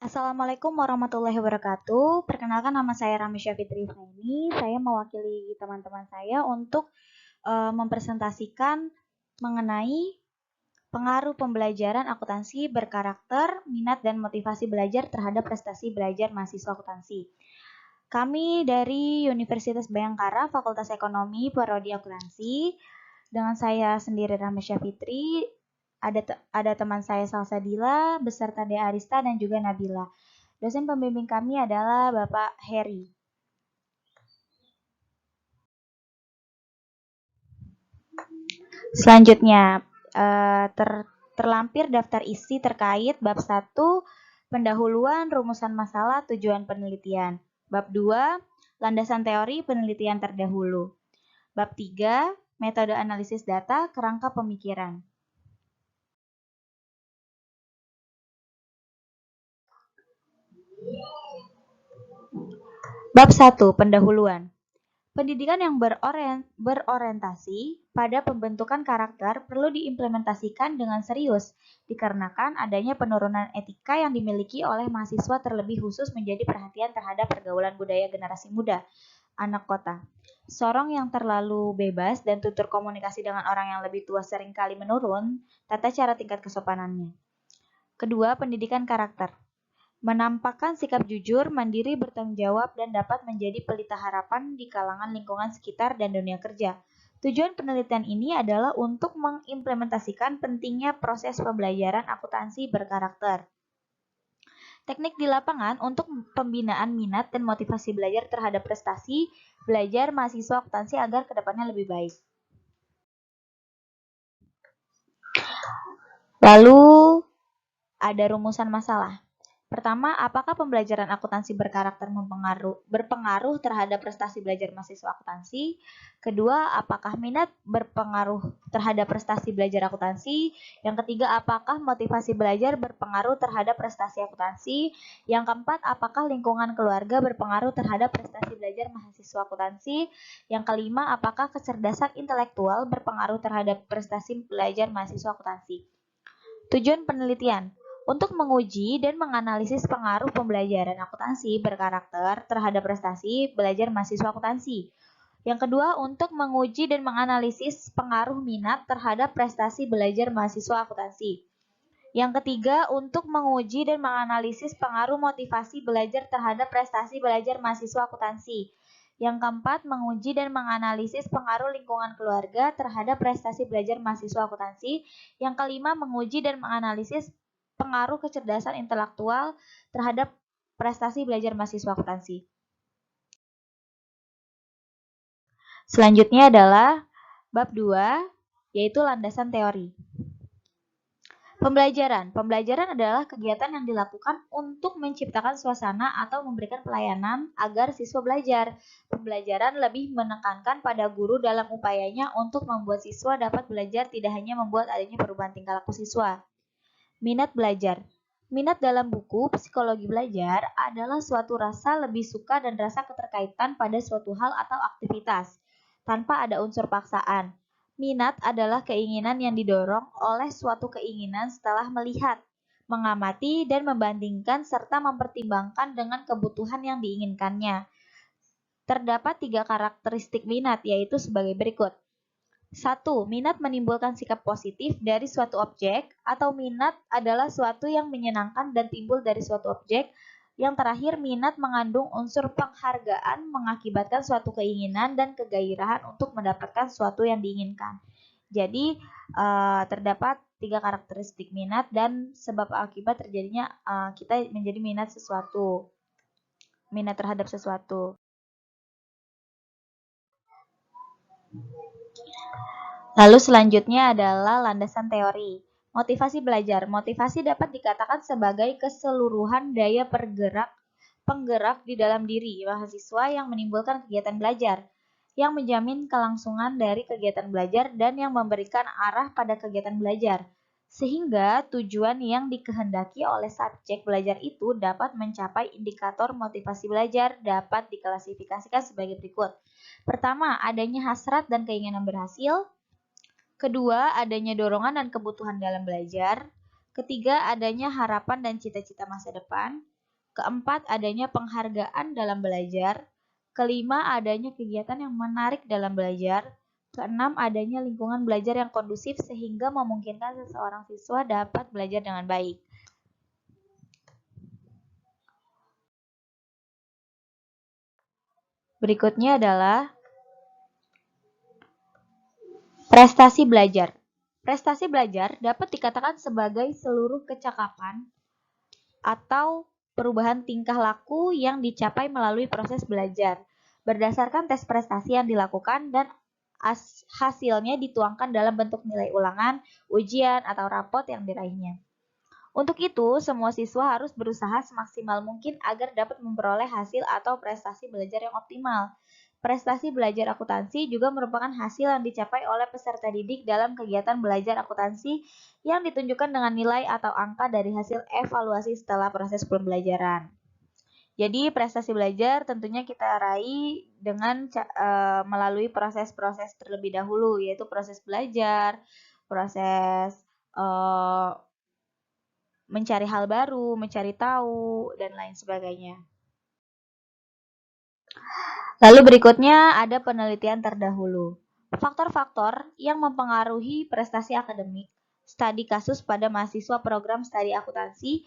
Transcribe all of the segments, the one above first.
Assalamualaikum warahmatullahi wabarakatuh. Perkenalkan nama saya Ramesya Fitri Faini. Saya mewakili teman-teman saya untuk mempresentasikan mengenai pengaruh pembelajaran akuntansi berkarakter, minat dan motivasi belajar terhadap prestasi belajar mahasiswa akuntansi. Kami dari Universitas Bhayangkara, Fakultas Ekonomi, Prodi Akuntansi. Dengan saya sendiri Ramesya Fitri, ada teman saya Salsabila beserta Dea Arista dan juga Nabila. Dosen pembimbing kami adalah Bapak Heri. Selanjutnya, terlampir daftar isi terkait bab 1, pendahuluan, rumusan masalah, tujuan penelitian. Bab 2, landasan teori penelitian terdahulu. Bab 3, metode analisis data, kerangka pemikiran. Bab 1, pendahuluan. Pendidikan yang berorientasi pada pembentukan karakter perlu diimplementasikan dengan serius, dikarenakan adanya penurunan etika yang dimiliki oleh mahasiswa terlebih khusus menjadi perhatian terhadap pergaulan budaya generasi muda, anak kota. Sorong yang terlalu bebas dan tutur komunikasi dengan orang yang lebih tua seringkali menurun tata cara tingkat kesopanannya. Kedua, pendidikan karakter. Menampakkan sikap jujur, mandiri, bertanggung jawab, dan dapat menjadi pelita harapan di kalangan lingkungan sekitar dan dunia kerja. Tujuan penelitian ini adalah untuk mengimplementasikan pentingnya proses pembelajaran akuntansi berkarakter. Teknik di lapangan untuk pembinaan minat dan motivasi belajar terhadap prestasi belajar mahasiswa akuntansi agar kedepannya lebih baik. Lalu ada rumusan masalah. Pertama, apakah pembelajaran akuntansi berkarakter berpengaruh terhadap prestasi belajar mahasiswa akuntansi? Kedua, apakah minat berpengaruh terhadap prestasi belajar akuntansi? Yang ketiga, apakah motivasi belajar berpengaruh terhadap prestasi akuntansi? Yang keempat, apakah lingkungan keluarga berpengaruh terhadap prestasi belajar mahasiswa akuntansi? Yang kelima, apakah kecerdasan intelektual berpengaruh terhadap prestasi belajar mahasiswa akuntansi? Tujuan penelitian untuk menguji dan menganalisis pengaruh pembelajaran akuntansi berkarakter terhadap prestasi belajar mahasiswa akuntansi. Yang kedua, untuk menguji dan menganalisis pengaruh minat terhadap prestasi belajar mahasiswa akuntansi. Yang ketiga, untuk menguji dan menganalisis pengaruh motivasi belajar terhadap prestasi belajar mahasiswa akuntansi. Yang keempat, menguji dan menganalisis pengaruh lingkungan keluarga terhadap prestasi belajar mahasiswa akuntansi. Yang kelima, menguji dan menganalisis pengaruh kecerdasan intelektual terhadap prestasi belajar mahasiswa akuntansi. Selanjutnya adalah bab 2, yaitu landasan teori. Pembelajaran adalah kegiatan yang dilakukan untuk menciptakan suasana atau memberikan pelayanan agar siswa belajar. Pembelajaran lebih menekankan pada guru dalam upayanya untuk membuat siswa dapat belajar, tidak hanya membuat adanya perubahan tingkah laku siswa. Minat belajar. Minat dalam buku Psikologi Belajar adalah suatu rasa lebih suka dan rasa keterkaitan pada suatu hal atau aktivitas, tanpa ada unsur paksaan. Minat adalah keinginan yang didorong oleh suatu keinginan setelah melihat, mengamati, dan membandingkan serta mempertimbangkan dengan kebutuhan yang diinginkannya. Terdapat 3 karakteristik minat, yaitu sebagai berikut. 1. Minat menimbulkan sikap positif dari suatu objek, atau minat adalah suatu yang menyenangkan dan timbul dari suatu objek. Yang terakhir, minat mengandung unsur penghargaan, mengakibatkan suatu keinginan dan kegairahan untuk mendapatkan suatu yang diinginkan. Jadi, terdapat 3 karakteristik minat dan sebab akibat terjadinya kita menjadi minat terhadap sesuatu. Lalu selanjutnya adalah landasan teori. Motivasi belajar. Motivasi dapat dikatakan sebagai keseluruhan daya penggerak di dalam diri mahasiswa yang menimbulkan kegiatan belajar, yang menjamin kelangsungan dari kegiatan belajar dan yang memberikan arah pada kegiatan belajar. Sehingga tujuan yang dikehendaki oleh subjek belajar itu dapat mencapai. Indikator motivasi belajar dapat diklasifikasikan sebagai berikut. Pertama, adanya hasrat dan keinginan berhasil. Kedua, adanya dorongan dan kebutuhan dalam belajar. Ketiga, adanya harapan dan cita-cita masa depan. Keempat, adanya penghargaan dalam belajar. Kelima, adanya kegiatan yang menarik dalam belajar. Keenam, adanya lingkungan belajar yang kondusif sehingga memungkinkan seseorang siswa dapat belajar dengan baik. Berikutnya adalah prestasi belajar. Prestasi belajar dapat dikatakan sebagai seluruh kecakapan atau perubahan tingkah laku yang dicapai melalui proses belajar berdasarkan tes prestasi yang dilakukan dan hasilnya dituangkan dalam bentuk nilai ulangan, ujian, atau rapot yang diraihnya. Untuk itu, semua siswa harus berusaha semaksimal mungkin agar dapat memperoleh hasil atau prestasi belajar yang optimal. Prestasi belajar akuntansi juga merupakan hasil yang dicapai oleh peserta didik dalam kegiatan belajar akuntansi yang ditunjukkan dengan nilai atau angka dari hasil evaluasi setelah proses pembelajaran. Jadi prestasi belajar tentunya kita raih dengan melalui proses-proses terlebih dahulu, yaitu proses belajar, proses mencari hal baru, mencari tahu, dan lain sebagainya. Lalu berikutnya ada penelitian terdahulu. Faktor-faktor yang mempengaruhi prestasi akademik. Studi kasus pada mahasiswa program studi akuntansi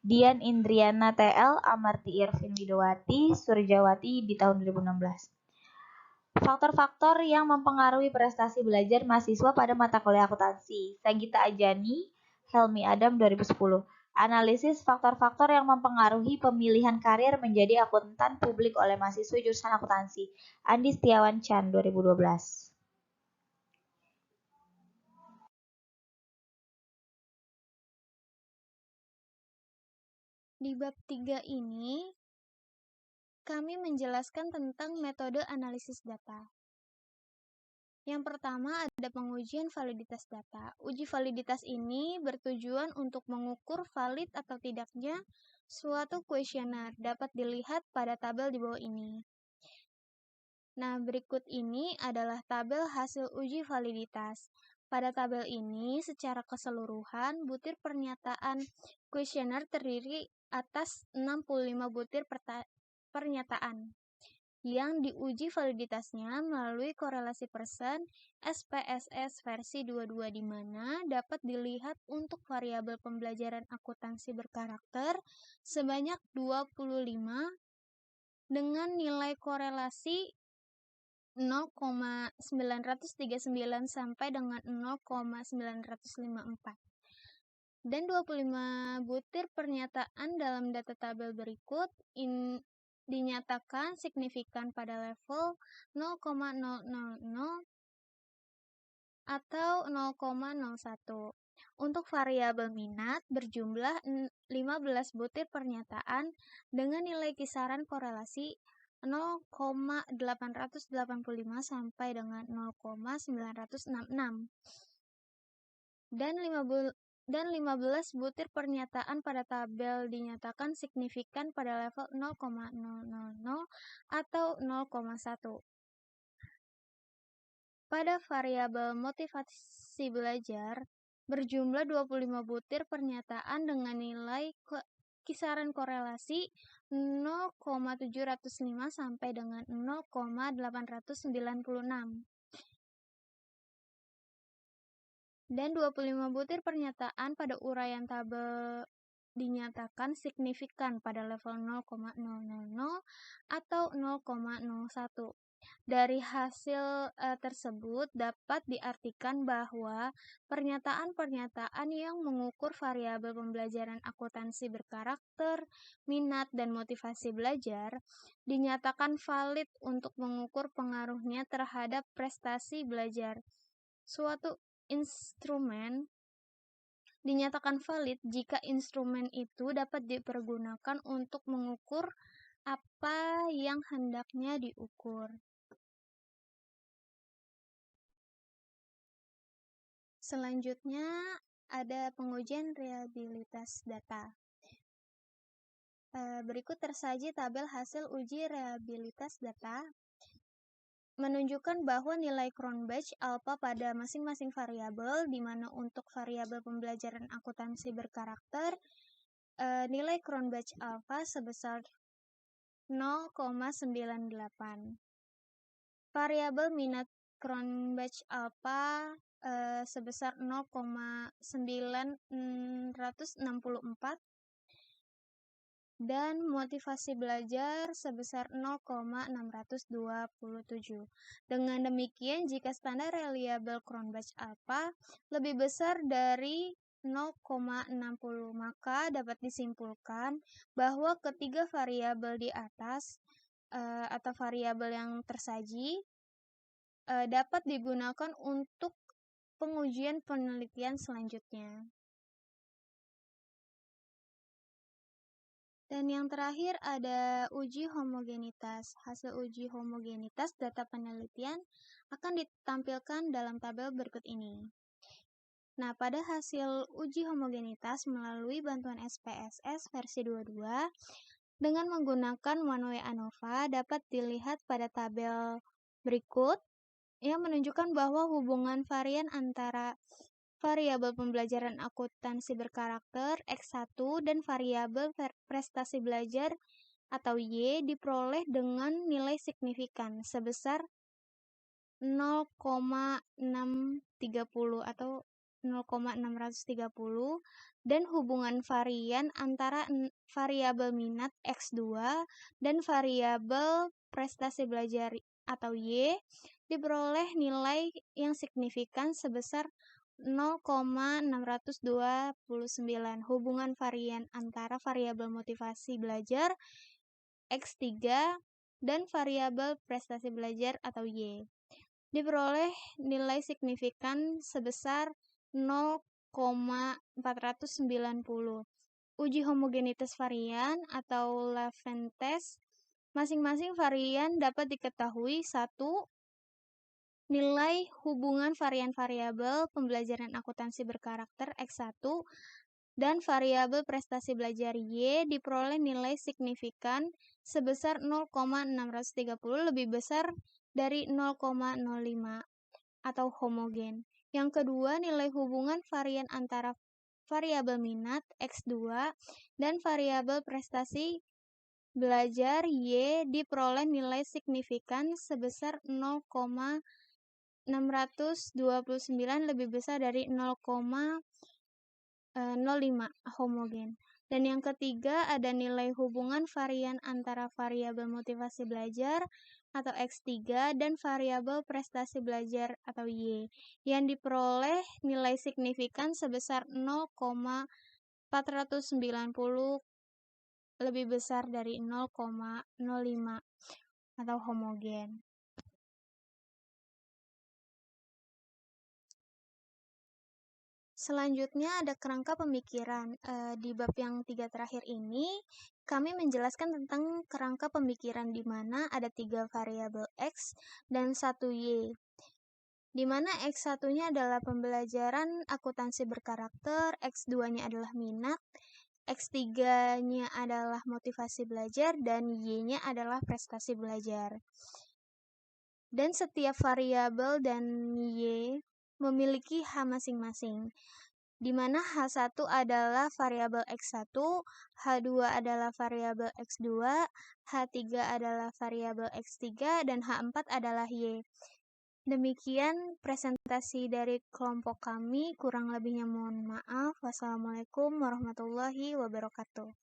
Dian Indriana TL, Amarti Irvin Widowati, Surjawati di tahun 2016. Faktor-faktor yang mempengaruhi prestasi belajar mahasiswa pada mata kuliah akuntansi. Sanggita Ajani, Helmi Adam 2010. Analisis faktor-faktor yang mempengaruhi pemilihan karir menjadi akuntan publik oleh mahasiswa jurusan akuntansi. Andi Setiawan Chan 2012. Di bab 3 ini, kami menjelaskan tentang metode analisis data. Yang pertama ada pengujian validitas data. Uji validitas ini bertujuan untuk mengukur valid atau tidaknya suatu kuesioner, dapat dilihat pada tabel di bawah ini. Nah, berikut ini adalah tabel hasil uji validitas. Pada tabel ini, secara keseluruhan, butir pernyataan kuesioner terdiri atas 65 butir pernyataan yang diuji validitasnya melalui korelasi persen SPSS versi 22 di mana dapat dilihat untuk variabel pembelajaran akuntansi berkarakter sebanyak 25 dengan nilai korelasi 0,939 sampai dengan 0,954. Dan 25 butir pernyataan dalam data tabel berikut dinyatakan signifikan pada level 0,000 atau 0,01. Untuk variabel minat berjumlah 15 butir pernyataan dengan nilai kisaran korelasi 0,885 sampai dengan 0,966. Dan 15 butir pernyataan pada tabel dinyatakan signifikan pada level 0,000 atau 0,1. Pada variabel motivasi belajar, berjumlah 25 butir pernyataan dengan nilai kisaran korelasi 0,705 sampai dengan 0,896. Dan 25 butir pernyataan pada uraian tabel dinyatakan signifikan pada level 0,000 atau 0,01. Dari hasil tersebut dapat diartikan bahwa pernyataan-pernyataan yang mengukur variabel pembelajaran akuntansi berkarakter, minat, dan motivasi belajar dinyatakan valid untuk mengukur pengaruhnya terhadap prestasi belajar. Suatu instrumen dinyatakan valid jika instrumen itu dapat dipergunakan untuk mengukur apa yang hendaknya diukur. Selanjutnya ada pengujian reliabilitas data. Berikut tersaji tabel hasil uji reliabilitas data. menunjukkan bahwa nilai Cronbach alpha pada masing-masing variabel, di mana untuk variabel pembelajaran akuntansi berkarakter, nilai Cronbach alpha sebesar 0,98. Variabel minat Cronbach alpha sebesar 0,964 dan motivasi belajar sebesar 0,627. Dengan demikian, jika standar reliable Cronbach alpha lebih besar dari 0,60, maka dapat disimpulkan bahwa ketiga variabel di atas atau variabel yang tersaji dapat digunakan untuk pengujian penelitian selanjutnya. Dan yang terakhir ada uji homogenitas. Hasil uji homogenitas data penelitian akan ditampilkan dalam tabel berikut ini. Nah, pada hasil uji homogenitas melalui bantuan SPSS versi 22, dengan menggunakan one-way ANOVA dapat dilihat pada tabel berikut yang menunjukkan bahwa hubungan varian antara variabel pembelajaran akuntansi berkarakter X1 dan variabel prestasi belajar atau Y diperoleh dengan nilai signifikan sebesar 0,630 atau 0,630 dan hubungan varian antara variabel minat X2 dan variabel prestasi belajar atau Y diperoleh nilai yang signifikan sebesar 0,629. Hubungan varian antara variabel motivasi belajar X3 dan variabel prestasi belajar atau Y diperoleh nilai signifikan sebesar 0,490. Uji homogenitas varian atau Levene test, masing-masing varian dapat diketahui 1. Nilai hubungan varian variabel pembelajaran akuntansi berkarakter X1 dan variabel prestasi belajar Y diperoleh nilai signifikan sebesar 0,630 lebih besar dari 0,05 atau homogen. Yang kedua, nilai hubungan varian antara variabel minat X2 dan variabel prestasi belajar Y diperoleh nilai signifikan sebesar 0,629 lebih besar dari 0,05 homogen. Dan yang ketiga ada nilai hubungan varian antara variabel motivasi belajar atau X3 dan variabel prestasi belajar atau Y yang diperoleh nilai signifikan sebesar 0,490 lebih besar dari 0,05 atau homogen. Selanjutnya ada kerangka pemikiran. Di bab yang 3 terakhir ini, kami menjelaskan tentang kerangka pemikiran di mana ada 3 variabel X dan 1 Y. Di mana X1-nya adalah pembelajaran akuntansi berkarakter, X2-nya adalah minat, X3-nya adalah motivasi belajar, dan Y-nya adalah prestasi belajar. Dan setiap variabel dan Y memiliki H masing-masing, di mana H1 adalah variabel X1, H2 adalah variabel X2, H3 adalah variabel X3, dan H4 adalah Y. Demikian presentasi dari kelompok kami, kurang lebihnya mohon maaf. Wassalamualaikum warahmatullahi wabarakatuh.